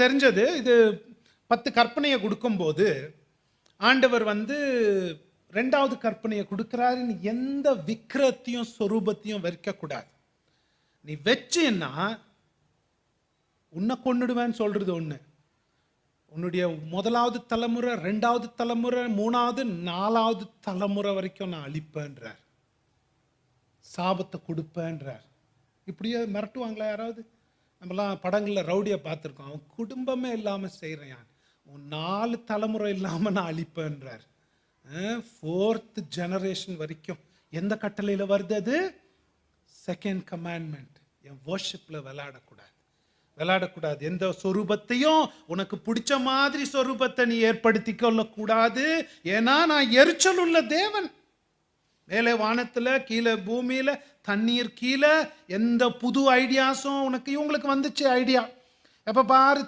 தெரிஞ்சது. இது 10 கற்பனையை கொடுக்கும்போது ஆண்டவர் ரெண்டாவது கற்பனையை கொடுக்கிறாருன்னு எந்த விக்கிரத்தையும் சொரூபத்தையும் வைக்கக்கூடாது. நீ வச்சேன்னா உன்னை கொன்னுடுவேன்னு சொல்றது ஒண்ணு, உன்னுடைய முதலாவது தலைமுறை, 2வது தலைமுறை, 3வது 4வது தலைமுறை வரைக்கும் நான் அழிப்பேன்றார், சாபத்தை கொடுப்பேன்றார். இப்படியே மிரட்டுவாங்களா யாராவது? நம்மலாம் படங்களில் ரவுடியை பார்த்துருக்கோம், அவன் குடும்பமே இல்லாமல் செய்கிறான், உன் 4 தலைமுறை இல்லாமல் நான் அழிப்பேன்றார். 4th ஜெனரேஷன் வரைக்கும். எந்த கட்டளையில் வருது அது? 2nd commandment. என் வர்ஷிப்பில் விளையாடக்கூடாது. எந்த சொரூபத்தையும் உனக்கு பிடிச்ச மாதிரி சொரூபத்தை நீ ஏற்படுத்தி கொள்ளக்கூடாது. ஏன்னா நான் எரிச்சல் உள்ள தேவன். மேலே வானத்தில், கீழே பூமியில், தண்ணீர் கீழே, எந்த புது ஐடியாஸும் இவங்களுக்கு வந்துச்சு ஐடியா. எப்போ பாரு